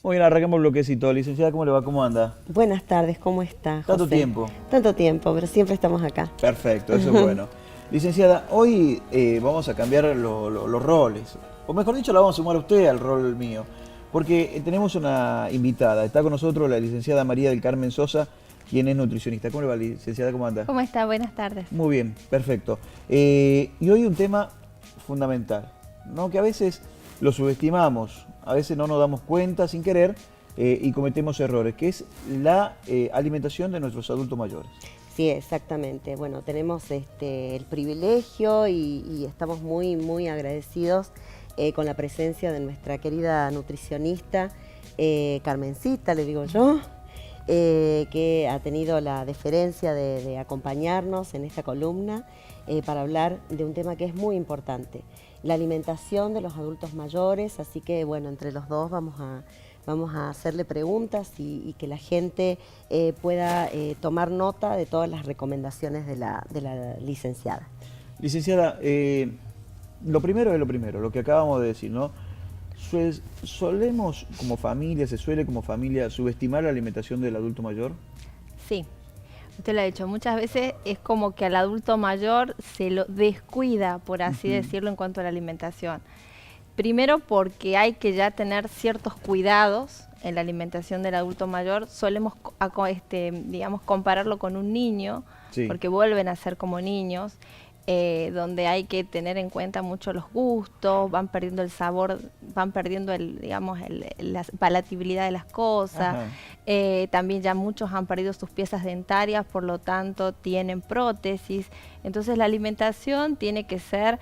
Muy bien, arrancamos el bloquecito. Licenciada, ¿cómo le va? ¿Cómo anda? Buenas tardes, ¿cómo está, José? ¿Tanto tiempo? Tanto tiempo, pero siempre estamos acá. Perfecto, eso es bueno. Licenciada, hoy vamos a cambiar los roles. O mejor dicho, la vamos a sumar a usted al rol mío. Porque tenemos una invitada. Está con nosotros la licenciada María del Carmen Sosa, quien es nutricionista. ¿Cómo le va, licenciada? ¿Cómo anda? ¿Cómo está? Buenas tardes. Muy bien, perfecto. Y hoy un tema fundamental, ¿no? Que a veces lo subestimamos, a veces no nos damos cuenta sin querer y cometemos errores, que es la alimentación de nuestros adultos mayores. Sí, exactamente. Bueno, tenemos el privilegio y estamos muy agradecidos con la presencia de nuestra querida nutricionista, Carmencita, le digo yo, que ha tenido la deferencia de acompañarnos en esta columna para hablar de un tema que es muy importante, la alimentación de los adultos mayores. Así que bueno, entre los dos vamos a hacerle preguntas y que la gente pueda tomar nota de todas las recomendaciones de la licenciada. Licenciada, lo primero es lo primero, lo que acabamos de decir, ¿no? ¿Solemos como familia, se suele como familia subestimar la alimentación del adulto mayor? Sí, usted lo ha dicho, muchas veces es como que al adulto mayor se lo descuida, por así decirlo, en cuanto a la alimentación. Primero porque hay que ya tener ciertos cuidados en la alimentación del adulto mayor. Solemos, digamos, compararlo con un niño, sí, porque vuelven a ser como niños, donde hay que tener en cuenta mucho los gustos, van perdiendo el sabor, van perdiendo la palatabilidad de las cosas. También ya muchos han perdido sus piezas dentarias, por lo tanto tienen prótesis. Entonces la alimentación tiene que ser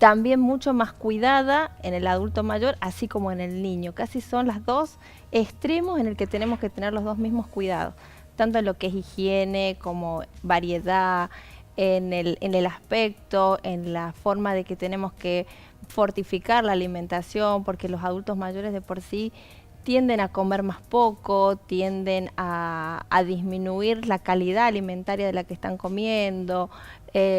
también mucho más cuidada en el adulto mayor, así como en el niño. Casi son los dos extremos en el que tenemos que tener los dos mismos cuidados, tanto en lo que es higiene como variedad, en el aspecto, en la forma de que tenemos que fortificar la alimentación, porque los adultos mayores de por sí tienden a comer más poco, tienden a disminuir la calidad alimentaria de la que están comiendo.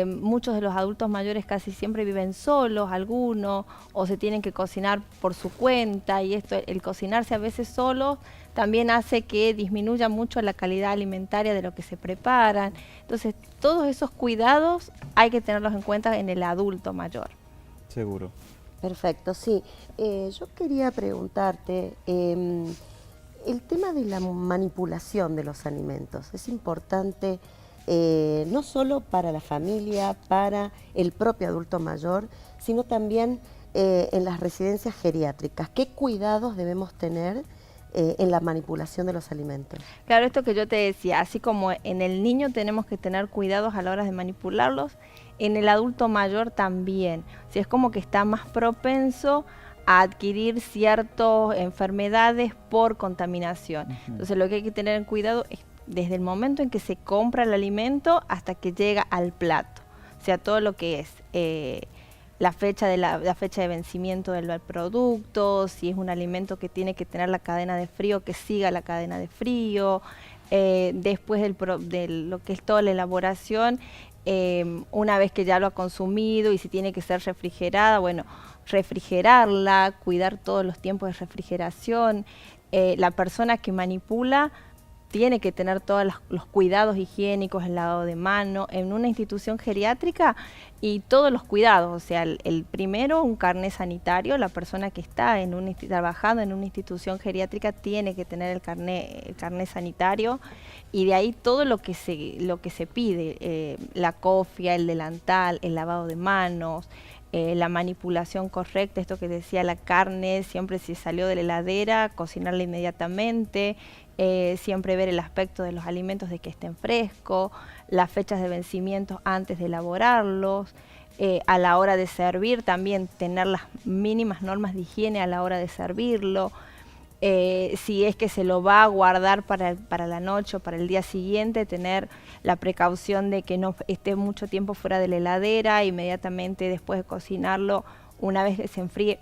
Muchos de los adultos mayores casi siempre viven solos, algunos, o se tienen que cocinar por su cuenta, y el cocinarse a veces solo también hace que disminuya mucho la calidad alimentaria de lo que se preparan. Entonces, todos esos cuidados hay que tenerlos en cuenta en el adulto mayor. Seguro. Perfecto, sí. Yo quería preguntarte, el tema de la manipulación de los alimentos es importante no solo para la familia, para el propio adulto mayor, sino también en las residencias geriátricas. ¿Qué cuidados debemos tener en la manipulación de los alimentos? Claro, esto que yo te decía, así como en el niño tenemos que tener cuidados a la hora de manipularlos, en el adulto mayor también. O sea, es como que está más propenso a adquirir ciertas enfermedades por contaminación. Entonces lo que hay que tener en cuidado es desde el momento en que se compra el alimento hasta que llega al plato. O sea, todo lo que es la fecha de vencimiento del producto, si es un alimento que tiene que tener la cadena de frío, que siga la cadena de frío. Después de lo que es toda la elaboración, una vez que ya lo ha consumido y si tiene que ser refrigerada, bueno, refrigerarla, cuidar todos los tiempos de refrigeración. La persona que manipula tiene que tener todos los cuidados higiénicos, el lavado de mano, en una institución geriátrica y todos los cuidados. O sea, el primero, un carnet sanitario. La persona que está trabajando en una institución geriátrica tiene que tener el carnet sanitario, y de ahí todo lo que se pide, la cofia, el delantal, el lavado de manos, la manipulación correcta, esto que decía, la carne, siempre si salió de la heladera, cocinarla inmediatamente, siempre ver el aspecto de los alimentos de que estén frescos, las fechas de vencimiento antes de elaborarlos, a la hora de servir también tener las mínimas normas de higiene a la hora de servirlo. Si es que se lo va a guardar para la noche o para el día siguiente, tener la precaución de que no esté mucho tiempo fuera de la heladera, inmediatamente después de cocinarlo, una vez que se enfríe,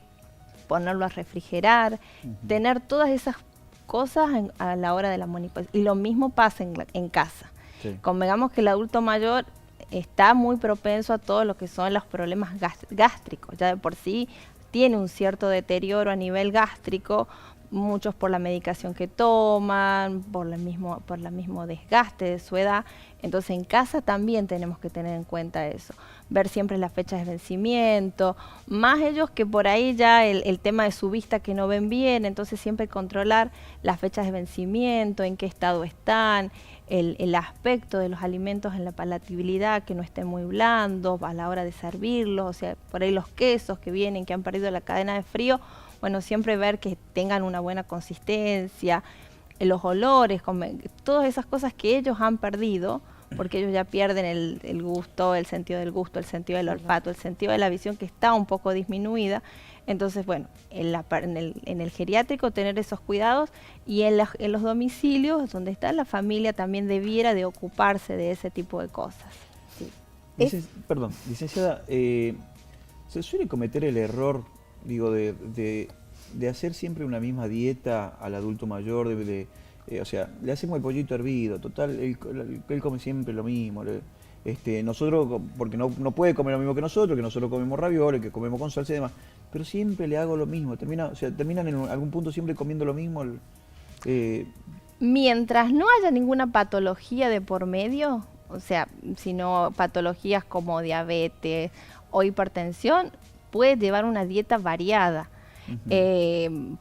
ponerlo a refrigerar, tener todas esas cosas a la hora de la manipulación. Y lo mismo pasa en casa. Sí. Convengamos que el adulto mayor está muy propenso a todo lo que son los problemas gástricos, ya de por sí tiene un cierto deterioro a nivel gástrico muchos por la medicación que toman, por el mismo desgaste de su edad. Entonces en casa también tenemos que tener en cuenta eso, ver siempre las fechas de vencimiento, más ellos que por ahí ya el tema de su vista que no ven bien, entonces siempre controlar las fechas de vencimiento, en qué estado están, el aspecto de los alimentos en la palatabilidad, que no estén muy blandos a la hora de servirlos, o sea, por ahí los quesos que vienen, que han perdido la cadena de frío, bueno, siempre ver que tengan una buena consistencia, los olores, todas esas cosas que ellos han perdido, porque ellos ya pierden el gusto, el sentido del gusto, el sentido del olfato, el sentido de la visión que está un poco disminuida. Entonces, bueno, en el geriátrico tener esos cuidados y en los domicilios donde está la familia también debiera de ocuparse de ese tipo de cosas. Sí. Perdón, licenciada, se suele cometer el error, digo, de hacer siempre una misma dieta al adulto mayor, o sea, le hacemos el pollito hervido, total, él come siempre lo mismo. Nosotros, porque no puede comer lo mismo que nosotros comemos ravioles, que comemos con salsa y demás, pero siempre le hago lo mismo, terminan en algún punto siempre comiendo lo mismo. Mientras no haya ninguna patología de por medio, o sea, sino patologías como diabetes o hipertensión, puede llevar una dieta variada.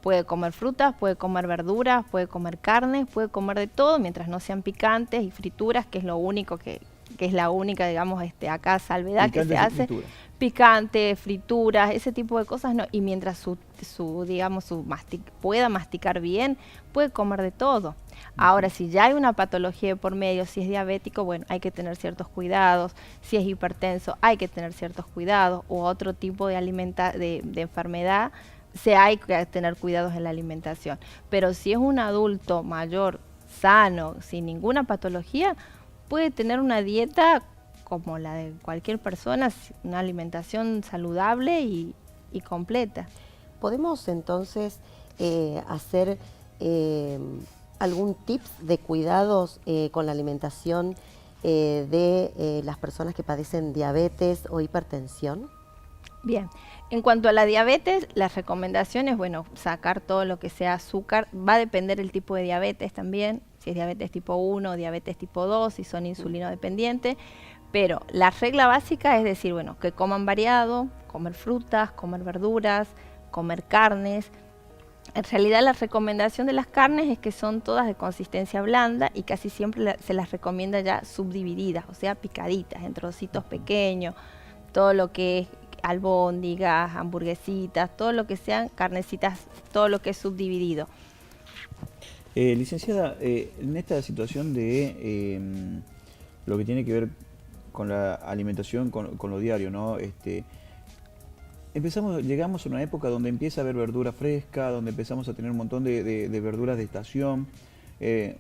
Puede comer frutas, puede comer verduras, puede comer carnes, puede comer de todo mientras no sean picantes y frituras, que es lo único que es la única, digamos, acá salvedad que se hace. Picante, frituras, ese tipo de cosas no. Y mientras pueda masticar bien, puede comer de todo. Ahora, si ya hay una patología de por medio, si es diabético, bueno, hay que tener ciertos cuidados. Si es hipertenso, hay que tener ciertos cuidados. O otro tipo de enfermedad, hay que tener cuidados en la alimentación. Pero si es un adulto mayor, sano, sin ninguna patología, puede tener una dieta como la de cualquier persona, una alimentación saludable y completa. ¿Podemos entonces hacer algún tips de cuidados con la alimentación de las personas que padecen diabetes o hipertensión? Bien, en cuanto a la diabetes, las recomendaciones, bueno, sacar todo lo que sea azúcar, va a depender el tipo de diabetes también, si es diabetes tipo 1 o diabetes tipo 2, si son insulino dependientes, pero la regla básica es decir, bueno, que coman variado, comer frutas, comer verduras, comer carnes. En realidad la recomendación de las carnes es que son todas de consistencia blanda y casi siempre se las recomienda ya subdivididas, o sea, picaditas, en trocitos pequeños, todo lo que es albóndigas, hamburguesitas, todo lo que sean carnecitas, todo lo que es subdividido. Licenciada, en esta situación de lo que tiene que ver con la alimentación, con lo diario, ¿no? Llegamos a una época donde empieza a haber verdura fresca, donde empezamos a tener un montón de verduras de estación.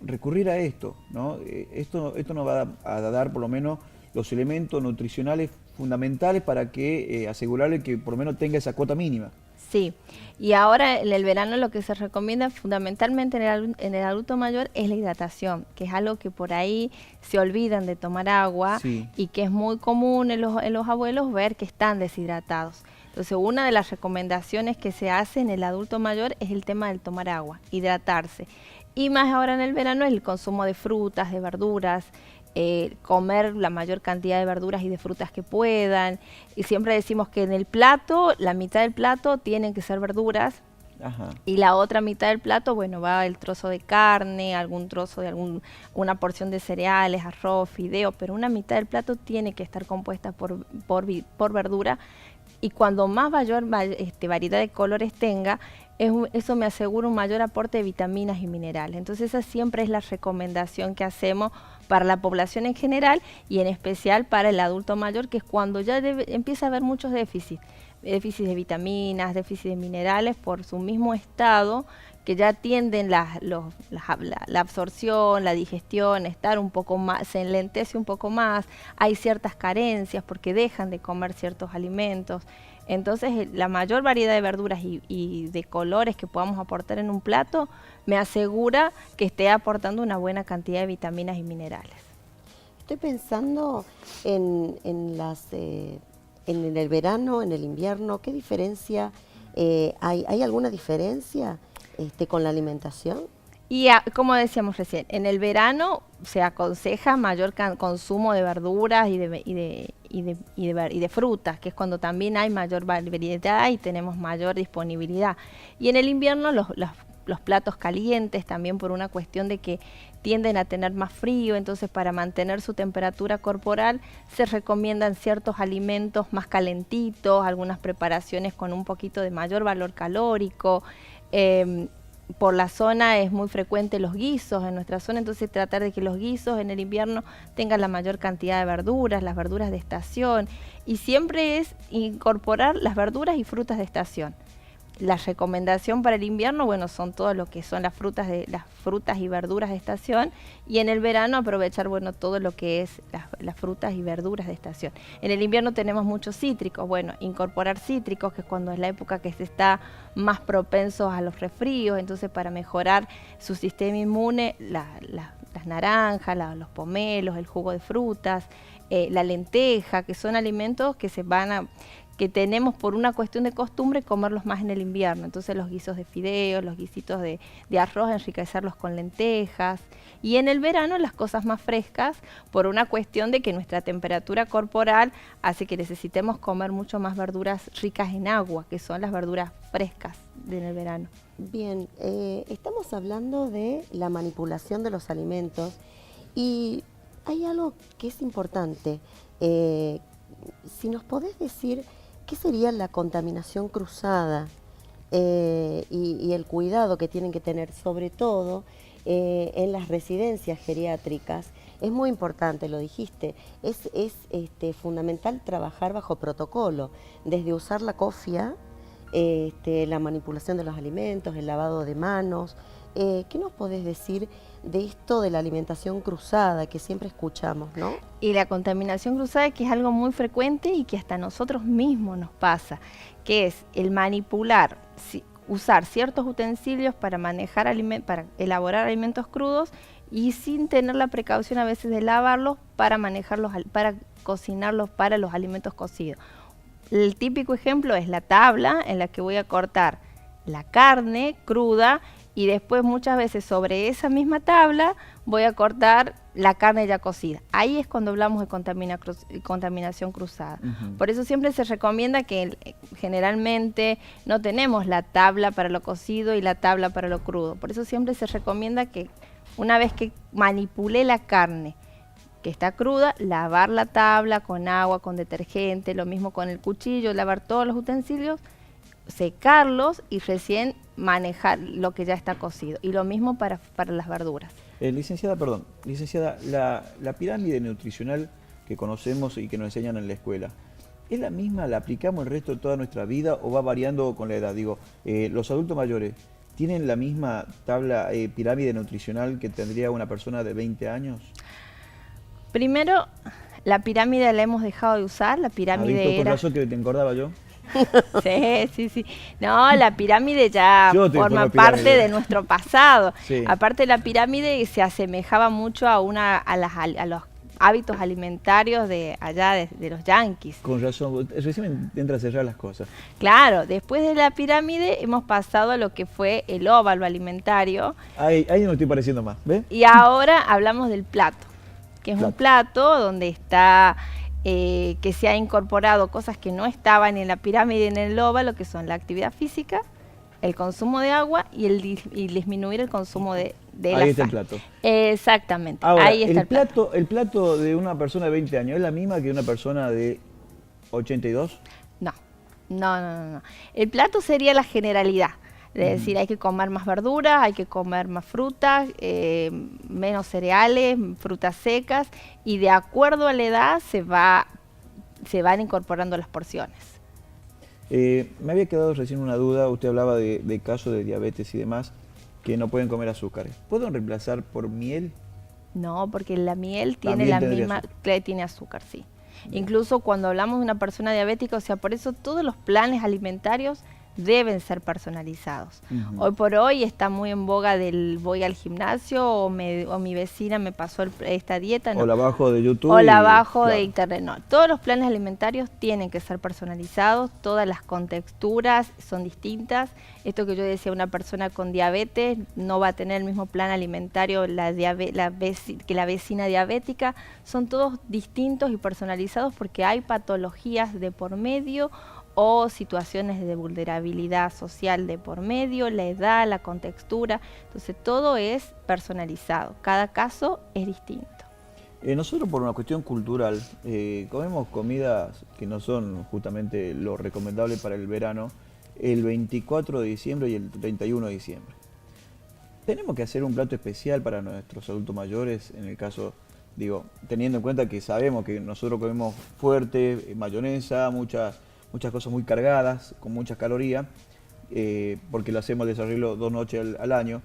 Recurrir a esto, ¿no? Esto nos va a dar por lo menos los elementos nutricionales fundamentales para que asegurarle que por lo menos tenga esa cuota mínima. Sí, y ahora en el verano lo que se recomienda fundamentalmente en el adulto mayor es la hidratación, que es algo que por ahí se olvidan de tomar agua, sí, y que es muy común en los abuelos ver que están deshidratados. Entonces, una de las recomendaciones que se hace en el adulto mayor es el tema del tomar agua, hidratarse. Y más ahora en el verano es el consumo de frutas, de verduras, comer la mayor cantidad de verduras y de frutas que puedan. Y siempre decimos que en el plato, la mitad del plato tienen que ser verduras. Ajá. Y la otra mitad del plato, bueno, va el trozo de carne, algún trozo de una porción de cereales, arroz, fideo, pero una mitad del plato tiene que estar compuesta por verdura. Y cuando más mayor variedad de colores tenga, eso me asegura un mayor aporte de vitaminas y minerales. Entonces esa siempre es la recomendación que hacemos para la población en general y en especial para el adulto mayor, que es cuando ya empieza a haber muchos déficits de vitaminas, déficits de minerales por su mismo estado, que ya tienden la absorción, la digestión, estar un poco más, se enlentece un poco más, hay ciertas carencias porque dejan de comer ciertos alimentos. Entonces la mayor variedad de verduras y de colores que podamos aportar en un plato me asegura que esté aportando una buena cantidad de vitaminas y minerales. Estoy pensando en el verano, en el invierno, ¿qué diferencia hay? ¿Hay alguna diferencia con la alimentación? Y como decíamos recién, en el verano se aconseja mayor consumo de verduras y de frutas, que es cuando también hay mayor variedad y tenemos mayor disponibilidad. Y en el invierno los platos calientes, también por una cuestión de que tienden a tener más frío, entonces para mantener su temperatura corporal se recomiendan ciertos alimentos más calentitos, algunas preparaciones con un poquito de mayor valor calórico. Por la zona es muy frecuente los guisos en nuestra zona, entonces tratar de que los guisos en el invierno tengan la mayor cantidad de verduras, las verduras de estación, y siempre es incorporar las verduras y frutas de estación. La recomendación para el invierno, bueno, son todo lo que son las frutas y verduras de estación, y en el verano aprovechar, bueno, todo lo que es las frutas y verduras de estación. En el invierno tenemos muchos cítricos, bueno, incorporar cítricos, que es cuando es la época que se está más propenso a los resfríos, entonces para mejorar su sistema inmune, las naranjas, los pomelos, el jugo de frutas, la lenteja, que son alimentos que que tenemos por una cuestión de costumbre comerlos más en el invierno. Entonces los guisos de fideos, los guisitos de arroz, enriquecerlos con lentejas. Y en el verano las cosas más frescas, por una cuestión de que nuestra temperatura corporal hace que necesitemos comer mucho más verduras ricas en agua, que son las verduras frescas en el verano. Bien, estamos hablando de la manipulación de los alimentos y hay algo que es importante. Si nos podés decir qué sería la contaminación cruzada y el cuidado que tienen que tener, sobre todo en las residencias geriátricas. Es muy importante, lo dijiste, es fundamental trabajar bajo protocolo, desde usar la cofia, la manipulación de los alimentos, el lavado de manos. ¿Qué nos podés decir de esto de la alimentación cruzada que siempre escuchamos, ¿no? Y la contaminación cruzada, que es algo muy frecuente y que hasta a nosotros mismos nos pasa, que es el manipular, usar ciertos utensilios para para elaborar alimentos crudos y sin tener la precaución a veces de lavarlos para para cocinarlos para los alimentos cocidos. El típico ejemplo es la tabla en la que voy a cortar la carne cruda y después muchas veces sobre esa misma tabla voy a cortar la carne ya cocida. Ahí es cuando hablamos de contaminación cruzada. Por eso siempre se recomienda que generalmente no tenemos la tabla para lo cocido y la tabla para lo crudo. Por eso siempre se recomienda que una vez que manipulé la carne que está cruda, lavar la tabla con agua, con detergente, lo mismo con el cuchillo, lavar todos los utensilios, secarlos y recién manejar lo que ya está cocido. Y lo mismo para las verduras. Licenciada, la pirámide nutricional que conocemos y que nos enseñan en la escuela, ¿es la misma, la aplicamos el resto de toda nuestra vida o va variando con la edad? Digo, los adultos mayores, ¿tienen la misma tabla, pirámide nutricional que tendría una persona de 20 años? Primero, la pirámide la hemos dejado de usar, la pirámide con razón que te engordaba yo. Sí. No, la pirámide ya forma parte de nuestro pasado. Sí. Aparte, la pirámide se asemejaba mucho a los hábitos alimentarios de allá de los yanquis. Con razón, recién me entra a cerrar las cosas. Claro, después de la pirámide hemos pasado a lo que fue el óvalo alimentario. Ahí me estoy pareciendo más, ¿ves? Y ahora hablamos del plato, que es un plato donde está... que se ha incorporado cosas que no estaban en la pirámide en el óvalo, que son la actividad física, el consumo de agua y disminuir el consumo de la sal. Ahí está el plato. Exactamente. Ahora, ahí está el plato de una persona de 20 años, ¿es la misma que una persona de 82? No. El plato sería la generalidad. Es decir, hay que comer más verduras, hay que comer más frutas, menos cereales, frutas secas, y de acuerdo a la edad se van incorporando las porciones. Me había quedado recién una duda, usted hablaba de casos de diabetes y demás, que no pueden comer azúcares. ¿Pueden reemplazar por miel? No, porque la miel tiene azúcar, sí. Bien. Incluso cuando hablamos de una persona diabética, o sea, por eso todos los planes alimentarios deben ser personalizados. Ujú. Hoy por hoy está muy en boga del voy al gimnasio o mi vecina me pasó esta dieta. O la bajo de YouTube. O la bajo de claro. internet. No, todos los planes alimentarios tienen que ser personalizados, todas las contexturas son distintas. Esto que yo decía, una persona con diabetes no va a tener el mismo plan alimentario que la vecina diabética. Son todos distintos y personalizados porque hay patologías de por medio o situaciones de vulnerabilidad social de por medio, la edad, la contextura. Entonces todo es personalizado, cada caso es distinto. Nosotros por una cuestión cultural comemos comidas que no son justamente lo recomendable para el verano el 24 de diciembre y el 31 de diciembre. Tenemos que hacer un plato especial para nuestros adultos mayores, en el caso, digo, teniendo en cuenta que sabemos que nosotros comemos fuerte, mayonesa, muchas cosas muy cargadas, con muchas calorías, porque lo hacemos el desarrollo 2 noches al año,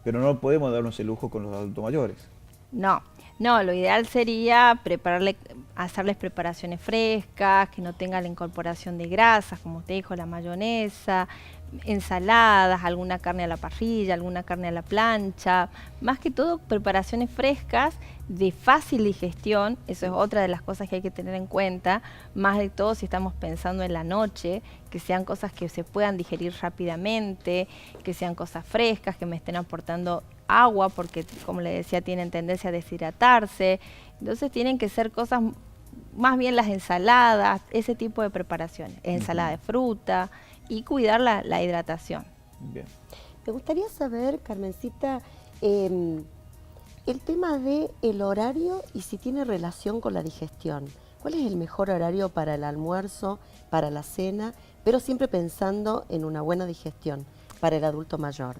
pero no podemos darnos el lujo con los adultos mayores. No, lo ideal sería hacerles preparaciones frescas, que no tengan la incorporación de grasas, como usted dijo, la mayonesa, ensaladas, alguna carne a la parrilla, alguna carne a la plancha. Más que todo, preparaciones frescas, de fácil digestión, eso es otra de las cosas que hay que tener en cuenta, más de todo si estamos pensando en la noche, que sean cosas que se puedan digerir rápidamente, que sean cosas frescas, que me estén aportando agua, porque como le decía, tienen tendencia a deshidratarse. Entonces tienen que ser cosas, más bien las ensaladas, ese tipo de preparaciones, ensalada de fruta y cuidar la hidratación. Bien. Me gustaría saber, Carmencita, el tema del horario y si tiene relación con la digestión. ¿Cuál es el mejor horario para el almuerzo, para la cena, pero siempre pensando en una buena digestión para el adulto mayor?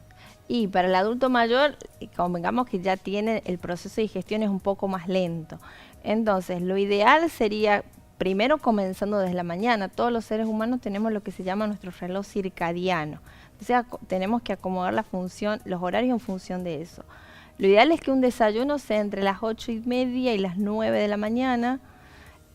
Y para el adulto mayor, convengamos que ya tiene el proceso de digestión es un poco más lento. Entonces, lo ideal sería, primero comenzando desde la mañana. Todos los seres humanos tenemos lo que se llama nuestro reloj circadiano. O sea, tenemos que acomodar los horarios en función de eso. Lo ideal es que un desayuno sea entre las 8:30 y las 9 de la mañana,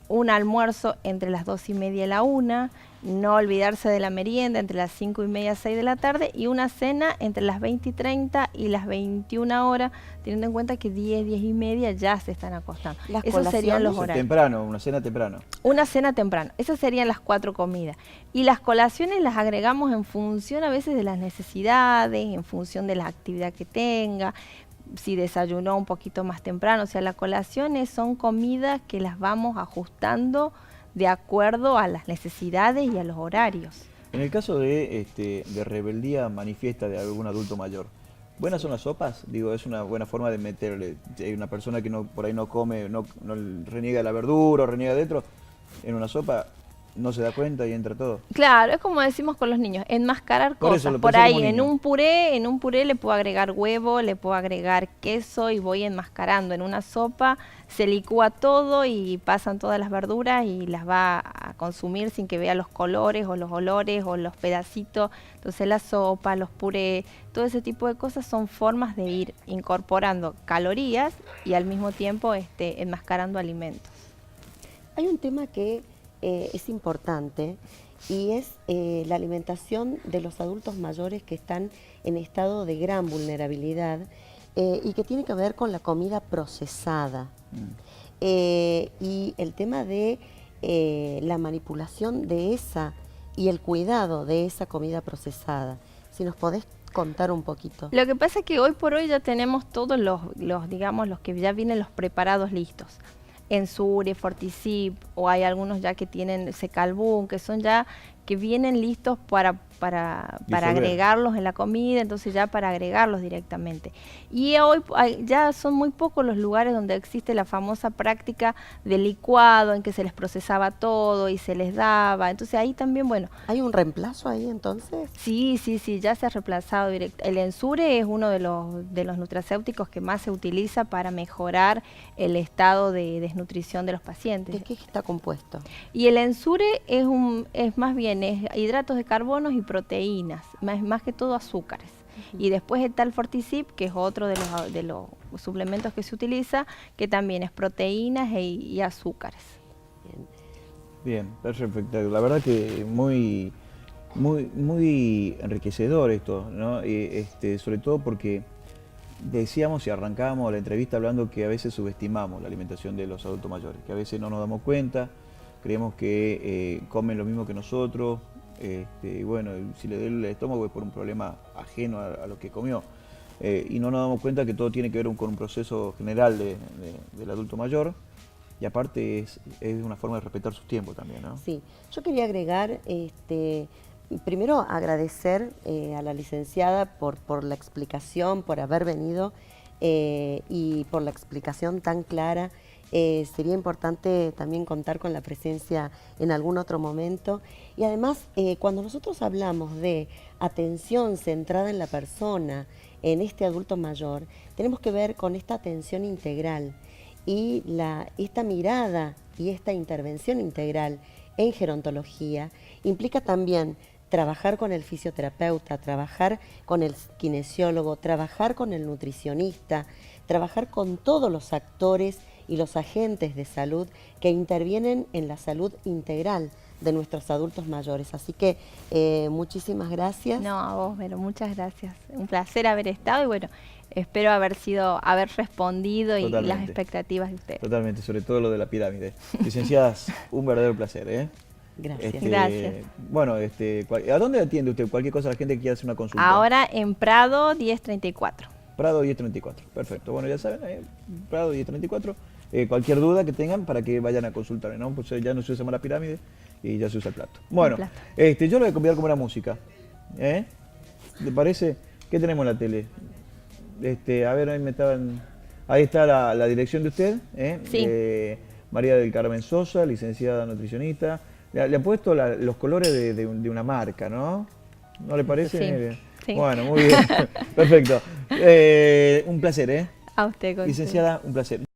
un almuerzo entre las 2:30 y la 1, no olvidarse de la merienda entre las 5:30 y 6 de la tarde y una cena entre las 20:30 y las 21 horas, teniendo en cuenta que 10:30 ya se están acostando. Esos serían los horarios. Temprano, una cena temprano. Una cena temprano, esas serían las 4 comidas. Y las colaciones las agregamos en función a veces de las necesidades, en función de la actividad que tenga, si desayunó un poquito más temprano. O sea, las colaciones son comidas que las vamos ajustando de acuerdo a las necesidades y a los horarios. En el caso de rebeldía manifiesta de algún adulto mayor, ¿buenas son las sopas? Digo, es una buena forma de meterle. Si hay una persona que por ahí no come, no reniega la verdura o reniega dentro, en una sopa no se da cuenta y entra todo. Claro, es como decimos con los niños, enmascarar Por eso cosas. lo Por pensé ahí como en niño. un puré le puedo agregar huevo, le puedo agregar queso y voy enmascarando. En una sopa se licúa todo y pasan todas las verduras y las va a consumir sin que vea los colores o los olores o los pedacitos. Entonces la sopa, los purés, todo ese tipo de cosas son formas de ir incorporando calorías y al mismo tiempo enmascarando alimentos. Hay un tema que es importante y es la alimentación de los adultos mayores que están en estado de gran vulnerabilidad y que tiene que ver con la comida procesada. Y el tema de la manipulación de esa y el cuidado de esa comida procesada. Si nos podés contar un poquito. Lo que pasa es que hoy por hoy ya tenemos todos digamos, los que ya vienen los preparados listos. Ensure, Fortisip, o hay algunos ya que tienen Secalbún, que son ya que vienen listos para agregarlos en la comida, entonces ya para agregarlos directamente. Y hoy ya son muy pocos los lugares donde existe la famosa práctica del licuado, en que se les procesaba todo y se les daba. Entonces ahí también, bueno. ¿Hay un reemplazo ahí entonces? Sí, ya se ha reemplazado directo. El Ensure es uno de los nutracéuticos que más se utiliza para mejorar el estado de desnutrición de los pacientes. ¿De qué está compuesto? Y el Ensure es más bien hidratos de carbono y proteínas, más que todo azúcares. Y después está el Fortisip, que es otro de los suplementos que se utiliza, que también es proteínas y azúcares. Bien, perfecto. La verdad que muy muy enriquecedor esto, ¿no? Sobre todo porque decíamos y arrancábamos la entrevista hablando que a veces subestimamos la alimentación de los adultos mayores, que a veces no nos damos cuenta, creemos que comen lo mismo que nosotros, y bueno, si le duele el estómago es por un problema ajeno a lo que comió. Y no nos damos cuenta que todo tiene que ver con un proceso general del adulto mayor, y aparte es una forma de respetar sus tiempos también, ¿no? Sí, yo quería agregar, primero agradecer a la licenciada por la explicación, por haber venido y por la explicación tan clara. Sería importante también contar con la presencia en algún otro momento. Y además, cuando nosotros hablamos de atención centrada en la persona, en este adulto mayor, tenemos que ver con esta atención integral y esta mirada y esta intervención integral en gerontología implica también trabajar con el fisioterapeuta, trabajar con el kinesiólogo, trabajar con el nutricionista, trabajar con todos los actores y los agentes de salud que intervienen en la salud integral de nuestros adultos mayores. Así que muchísimas gracias. No, a vos, Vero, muchas gracias. Un placer haber estado y bueno, espero haber respondido y las expectativas de ustedes. Totalmente, sobre todo lo de la pirámide. Licenciadas, un verdadero placer, ¿eh? Gracias. Gracias. Bueno, ¿a dónde atiende usted? Cualquier cosa, la gente que quiera hacer una consulta. Ahora en Prado 1034. Prado 1034, perfecto. Bueno, ya saben, Prado 1034. Cualquier duda que tengan para que vayan a consultar, ¿no? Pues ya no se usa más la pirámide y ya se usa el plato. Bueno, yo lo voy a convidar como una música. ¿Te parece? ¿Qué tenemos en la tele? A ver, ahí está la dirección de usted, Sí. María del Carmen Sosa, licenciada nutricionista. Le han puesto los colores de una marca, ¿no? ¿No le parece? Sí. Sí. Bueno, muy bien. Perfecto. Un placer, A usted, licenciada, un placer.